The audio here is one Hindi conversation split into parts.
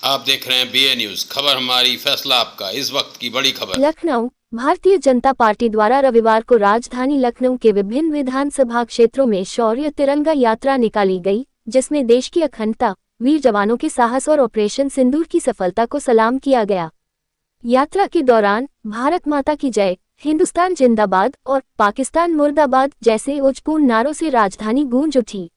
आप देख रहे हैं BA न्यूज, खबर हमारी फैसला आपका। इस वक्त की बड़ी खबर। लखनऊ भारतीय जनता पार्टी द्वारा रविवार को राजधानी लखनऊ के विभिन्न विधानसभा क्षेत्रों में शौर्य तिरंगा यात्रा निकाली गई, जिसमें देश की अखंडता, वीर जवानों के साहस और ऑपरेशन सिंदूर की सफलता को सलाम किया गया। यात्रा के दौरान भारत माता की जय, हिंदुस्तान जिंदाबाद और पाकिस्तान मुर्दाबाद जैसे उच्चपूर्ण नारों से राजधानी गूंज उठी।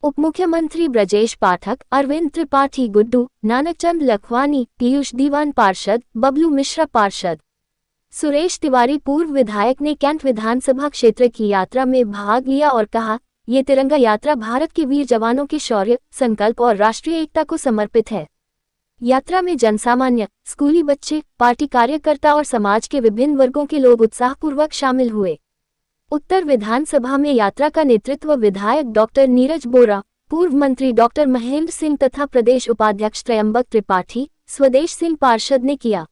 उप मुख्यमंत्री ब्रजेश पाठक, अरविंद त्रिपाठी गुड्डू, नानकचंद लखवानी, पीयूष दीवान पार्षद, बबलू मिश्रा पार्षद, सुरेश तिवारी पूर्व विधायक ने कैंट विधानसभा क्षेत्र की यात्रा में भाग लिया और कहा, ये तिरंगा यात्रा भारत के वीर जवानों के शौर्य, संकल्प और राष्ट्रीय एकता को समर्पित है। यात्रा में जनसामान्य, स्कूली बच्चे, पार्टी कार्यकर्ता और समाज के विभिन्न वर्गों के लोग उत्साहपूर्वक शामिल हुए। उत्तर विधानसभा में यात्रा का नेतृत्व विधायक डॉक्टर नीरज बोरा, पूर्व मंत्री डॉक्टर महेंद्र सिंह तथा प्रदेश उपाध्यक्ष त्रयंबक त्रिपाठी, स्वदेश सिंह पार्षद ने किया।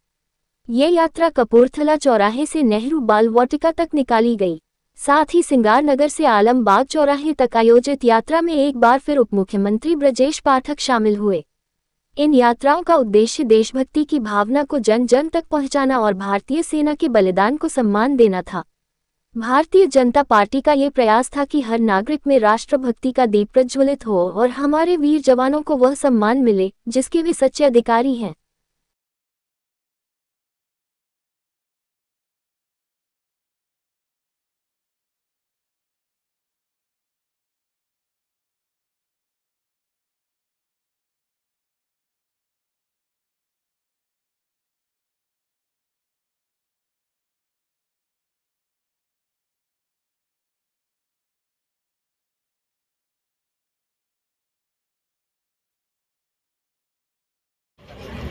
ये यात्रा कपूरथला चौराहे से नेहरू बाल वाटिका तक निकाली गई। साथ ही सिंगार नगर से आलमबाग चौराहे तक आयोजित यात्रा में एक बार फिर उप मुख्यमंत्री ब्रजेश पाठक शामिल हुए। इन यात्राओं का उद्देश्य देशभक्ति की भावना को जन जन तक पहुंचाना और भारतीय सेना के बलिदान को सम्मान देना था। भारतीय जनता पार्टी का ये प्रयास था कि हर नागरिक में राष्ट्रभक्ति का दीप प्रज्वलित हो और हमारे वीर जवानों को वह सम्मान मिले जिसके वे सच्चे अधिकारी हैं।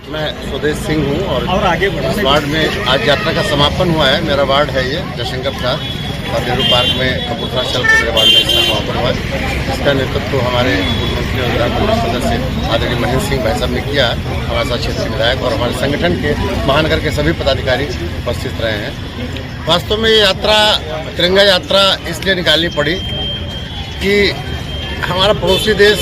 मैं स्वदेश सिंह हूँ और आगे इस वार्ड में आज यात्रा का समापन हुआ है। मेरा वार्ड है ये जयशंकर प्रसाद और नेहरू पार्क में कपूरथला चल के मेरे वार्ड में इसका समापन हुआ है। इसका नेतृत्व हमारे पूर्व मंत्री और विधान परिषद सदस्य आदरणीय महेंद्र सिंह भाई साहब ने किया। हमारे साथ क्षेत्रीय विधायक और हमारे संगठन के महानगर के सभी पदाधिकारी उपस्थित रहे हैं। वास्तव में ये यात्रा तिरंगा यात्रा इसलिए निकालनी पड़ी कि हमारा पड़ोसी देश,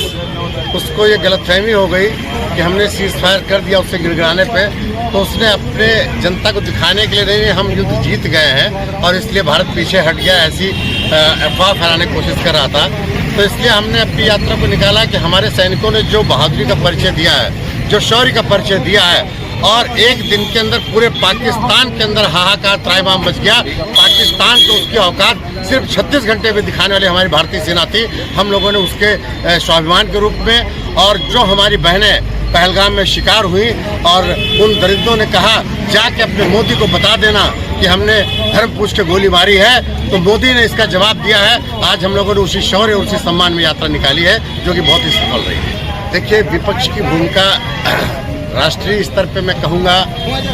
उसको ये गलतफहमी हो गई कि हमने सीज फायर कर दिया उससे गिड़गिड़ाने पे, तो उसने अपने जनता को दिखाने के लिए नहीं, हम युद्ध जीत गए हैं और इसलिए भारत पीछे हट गया, ऐसी अफवाह फैलाने की कोशिश कर रहा था। तो इसलिए हमने अपनी यात्रा को निकाला कि हमारे सैनिकों ने जो बहादुरी का परिचय दिया है, जो शौर्य का परिचय दिया है, और एक दिन के अंदर पूरे पाकिस्तान के अंदर हाहाकार त्राहिमाम मच गया। पाकिस्तान को उसकी औकात सिर्फ 36 घंटे में दिखाने वाली हमारी भारतीय सेना थी। हम लोगों ने उसके स्वाभिमान के रूप में, और जो हमारी बहनें पहलगाम में शिकार हुई और उन दरिद्रों ने कहा जाके अपने मोदी को बता देना कि हमने धर्म पूछ के गोली मारी है, तो मोदी ने इसका जवाब दिया है। आज हम लोगों ने उसी शौर्य और उसी सम्मान में यात्रा निकाली है, जो कि बहुत ही सफल रही है। देखिए, विपक्ष की भूमिका राष्ट्रीय स्तर पे मैं कहूँगा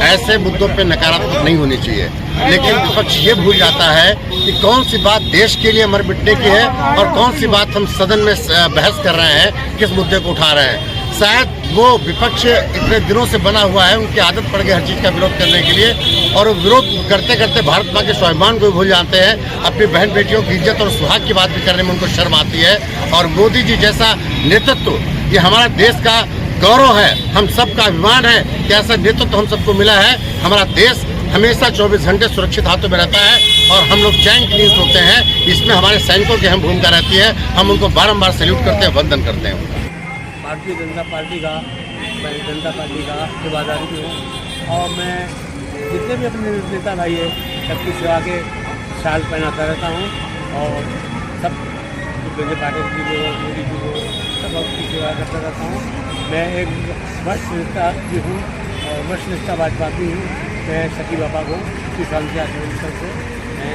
ऐसे मुद्दों पे नकारात्मक नहीं होनी चाहिए, लेकिन विपक्ष ये भूल जाता है कि कौन सी बात देश के लिए मर मिटने की है और कौन सी बात हम सदन में बहस कर रहे हैं, किस मुद्दे को उठा रहे हैं। शायद वो विपक्ष इतने दिनों से बना हुआ है, उनकी आदत पड़ गई हर चीज़ का विरोध करने के लिए, और वो विरोध करते करते भारत माँ के स्वाभिमान को भी भूल जाते हैं। अपनी बहन बेटियों की इज्जत और सुहाग की बात भी करने में उनको शर्म आती है। और मोदी जी जैसा नेतृत्व, ये हमारा देश का गौरव है, हम सबका अभिमान है कि ऐसा नेतृत्व हम सबको मिला है। हमारा देश हमेशा 24 घंटे सुरक्षित हाथों में रहता है और हम लोग चैन की नींद सोते हैं। इसमें हमारे सैनिकों की अहम भूमिका रहती है। हम उनको बारंबार सैल्यूट करते हैं, वंदन करते हैं। भारतीय जनता पार्टी का, मैं जनता पार्टी का सेवादारी भी हूँ और मैं जितने भी अपने नेता भाई है सबकी सेवा के शाल पहनाता रहता हूँ और सब ब्रजेश पाठक जी को, मोदी जी को, सब की सेवा करता रहता हूँ। मैं एक वरिष्ठ नेता भी हूँ और वरिष्ठ नेता भाजपा भी हूँ। मैं सखी बाबा को किसान से आचरण से मैं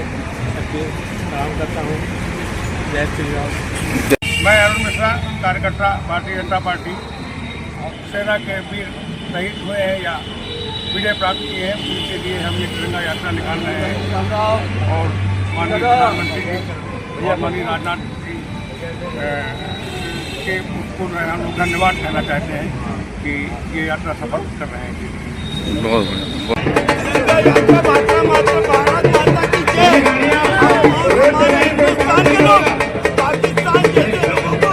सबके प्रणाम करता हूँ। जय श्री राम। मैं अरुण मिश्रा, कार्यकर्ता भारतीय जनता पार्टी। सेना के वीर शहीद हुए हैं या विजय प्राप्त किए हैं, उनके लिए हम ये तिरंगा यात्रा निकाल रहे हैं और माननीय प्रधानमंत्री जी और माननीय राजनाथ जी के उसको हम लोग धन्यवाद कहना चाहते हैं कि ये यात्रा सफल कर रहे हैं। बहुत पाकिस्तान के लोगों को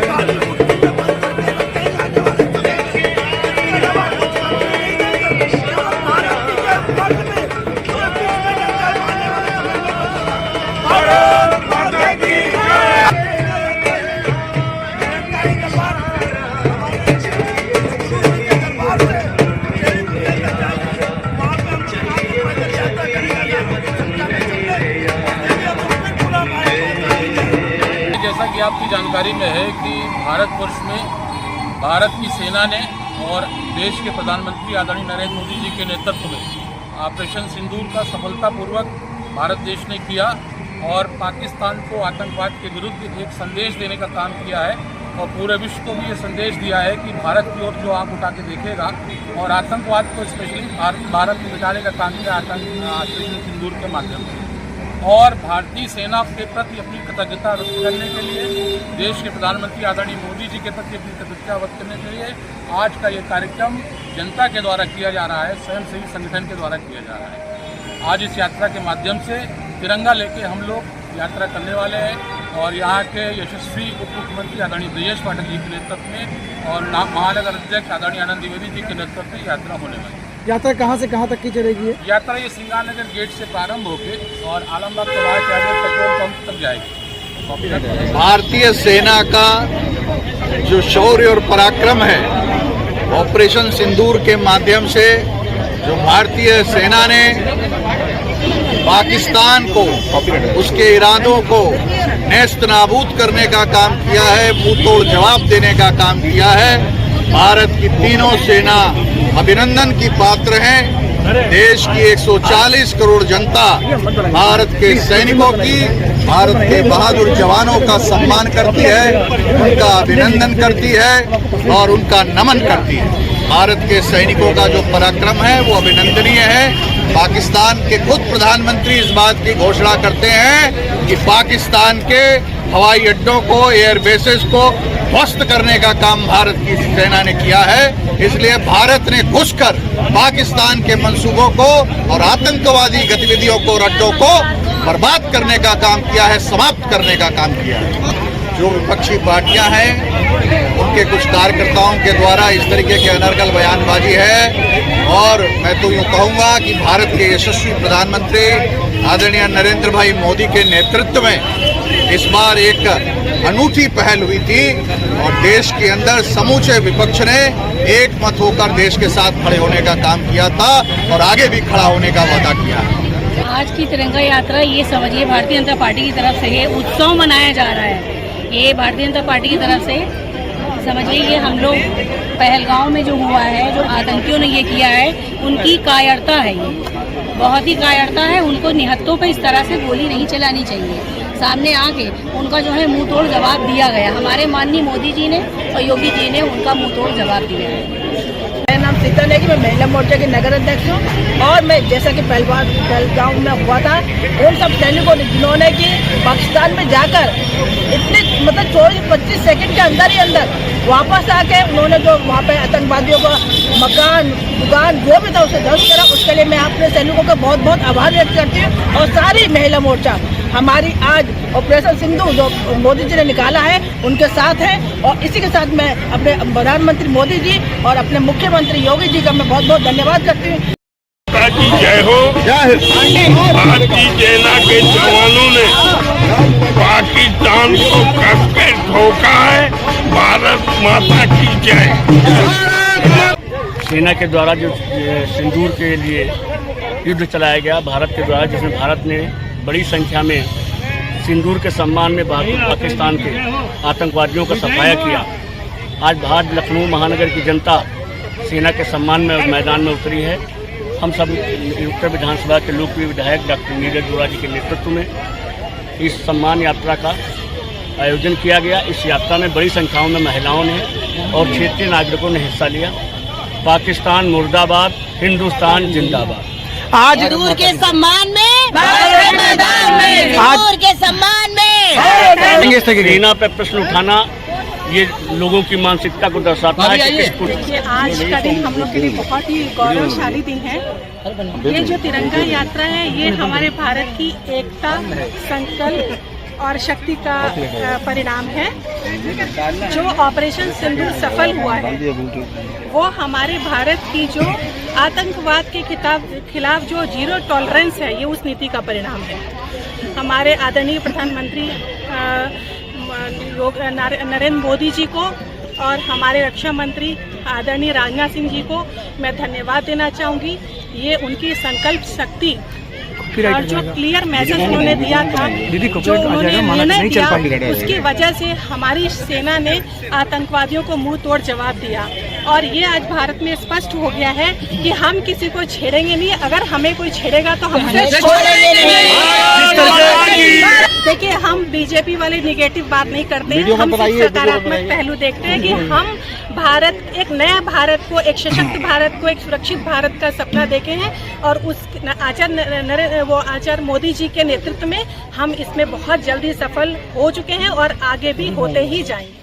जैसा कि आपकी जानकारी में है कि भारतवर्ष में भारत की सेना ने और देश के प्रधानमंत्री आदरणीय नरेंद्र मोदी जी के नेतृत्व में ऑपरेशन सिंदूर का सफलतापूर्वक भारत देश ने किया और पाकिस्तान को आतंकवाद के विरुद्ध एक संदेश देने का काम किया है और पूरे विश्व को भी ये संदेश दिया है कि भारत की ओर जो आंख उठा के देखेगा और आतंकवाद को स्पेशली भारत में मिटाने का काम किया ऑपरेशन सिंदूर के माध्यम से। और भारतीय सेना के प्रति अपनी कृतज्ञता व्यक्त करने के लिए, देश के प्रधानमंत्री आदरणीय मोदी जी के प्रति अपनी कृतज्ञता व्यक्त करने के लिए आज का ये कार्यक्रम जनता के द्वारा किया जा रहा है, स्वयंसेवी संगठन के द्वारा किया जा रहा है। आज इस यात्रा के माध्यम से तिरंगा लेके हम लोग यात्रा करने वाले हैं और यहाँ के यशस्वी उप मुख्यमंत्री आदरणीय ब्रजेश पाठक जी के नेतृत्व में और महानगर अध्यक्ष आदरणीय आनंद द्विवेदी जी के नेतृत्व में यात्रा होने वाली है। यात्रा कहाँ से कहाँ तक की चलेगी? यात्रा ये सिंगारनगर गेट से प्रारंभ होकर और आलमबाग के बाद पेट्रोल पंप तक जाएगी। भारतीय सेना का जो शौर्य और पराक्रम है, ऑपरेशन सिंदूर के माध्यम से जो भारतीय सेना ने पाकिस्तान को, उसके इरादों को नेस्त नाबूद करने का काम किया है, मुंह तोड़ जवाब देने का काम किया है। भारत की तीनों सेना अभिनंदन की पात्र हैं। देश की 140 करोड़ जनता भारत के सैनिकों की, भारत के बहादुर जवानों का सम्मान करती है, उनका अभिनंदन करती है और उनका नमन करती है। भारत के सैनिकों का जो पराक्रम है वो अभिनंदनीय है। पाकिस्तान के खुद प्रधानमंत्री इस बात की घोषणा करते हैं कि पाकिस्तान के हवाई अड्डों को, एयर बेसेस को ध्वस्त करने का काम भारत की सेना ने किया है। इसलिए भारत ने घुसकर पाकिस्तान के मंसूबों को और आतंकवादी गतिविधियों को, अड्डों को बर्बाद करने का काम किया है, समाप्त करने का काम किया है। जो विपक्षी पार्टियां हैं उनके कुछ कार्यकर्ताओं के द्वारा इस तरीके के अनर्गल बयानबाजी है और मैं तो यूँ कहूँगा कि भारत के यशस्वी प्रधानमंत्री आदरणीय नरेंद्र भाई मोदी के नेतृत्व में इस बार एक अनूठी पहल हुई थी और देश के अंदर समूचे विपक्ष ने एक मत होकर देश के साथ खड़े होने का काम किया था और आगे भी खड़ा होने का वादा किया है। आज की तिरंगा यात्रा ये समझिए भारतीय जनता पार्टी की तरफ से ये उत्सव मनाया जा रहा है। ये भारतीय जनता पार्टी की तरफ से समझिए ये हम लोग पहलगांव में जो हुआ है, जो आतंकियों ने ये किया है, उनकी कायरता है। ये बहुत ही कायरता है। उनको निहत्तों पे इस तरह से गोली नहीं चलानी चाहिए। सामने आके उनका जो है मुंह तोड़ जवाब दिया गया। हमारे माननीय मोदी जी ने और योगी जी ने उनका मुंह तोड़ जवाब दिया है। मेरा नाम सीता नेगी, मैं महिला मोर्चा के नगर अध्यक्ष हूँ और मैं जैसा कि पहलगांव में हुआ था, उन सब सैनिकों ने जिन्होंने कि पाकिस्तान में जाकर इतने 24-25 सेकंड के अंदर ही अंदर वापस आके उन्होंने जो वहाँ पे आतंकवादियों का मकान, दुकान जो भी था उसे ध्वस्त करा, उसके लिए मैं अपने सैनिकों का बहुत बहुत आभार व्यक्त करती हूँ। और सारी महिला मोर्चा हमारी आज ऑपरेशन सिंधु जो मोदी जी ने निकाला है उनके साथ है और इसी के साथ मैं अपने प्रधानमंत्री मोदी जी और अपने मुख्यमंत्री योगी जी का मैं बहुत बहुत धन्यवाद करती हूँ। की जय हो। भारतीय सेना के जवानों ने पाकिस्तान को कसकर ठोका है। भारत माता की जय। सेना के द्वारा जो सिंदूर के लिए युद्ध चलाया गया भारत के द्वारा, जिसमें भारत ने बड़ी संख्या में सिंदूर के सम्मान में पाकिस्तान के आतंकवादियों का सफाया किया। आज भारत लखनऊ महानगर की जनता सेना के सम्मान में मैदान में उतरी है। हम सब उत्तर विधानसभा के लोकप्रिय विधायक डॉक्टर नीरज जोड़ा जी के नेतृत्व में इस सम्मान यात्रा का आयोजन किया गया। इस यात्रा में बड़ी संख्याओं में महिलाओं ने और क्षेत्रीय नागरिकों ने हिस्सा लिया। पाकिस्तान मुर्दाबाद, हिंदुस्तान जिंदाबाद। आज सिंदूर के सम्मान में, सिंदूर के सम्मान में सेना पे प्रश्न उठाना ये लोगों की मानसिकता को दर्शाता है कि किसको। आज का दिन हम लोग के लिए बहुत ही गौरवशाली दिन है। ये जो तिरंगा यात्रा है ये हमारे भारत की एकता, संकल्प और शक्ति का परिणाम है। जो ऑपरेशन सिंदूर सफल हुआ है वो हमारे भारत की जो आतंकवाद के खिलाफ जो जीरो टॉलरेंस है, ये उस नीति का परिणाम है। हमारे आदरणीय प्रधानमंत्री नरेंद्र मोदी जी को और हमारे रक्षा मंत्री आदरणीय राजनाथ सिंह जी को मैं धन्यवाद देना चाहूँगी। ये उनकी संकल्प शक्ति और जो क्लियर मैसेज उन्होंने दिया था, जो उन्होंने निर्णय दिया, उसकी वजह से हमारी सेना ने आतंकवादियों को मुंह तोड़ जवाब दिया। और ये आज भारत में स्पष्ट हो गया है कि हम किसी को छेड़ेंगे नहीं, अगर हमें कोई छेड़ेगा तो हम देखिए, हम बीजेपी वाले निगेटिव बात नहीं करते हैं, हम सकारात्मक पहलू देखते हैं कि हम भारत, एक नया भारत को, एक सशक्त भारत को, एक सुरक्षित भारत का सपना देखे हैं और उस आचार्य मोदी जी के नेतृत्व में हम इसमें बहुत जल्दी सफल हो चुके हैं और आगे भी होते ही जाएंगे।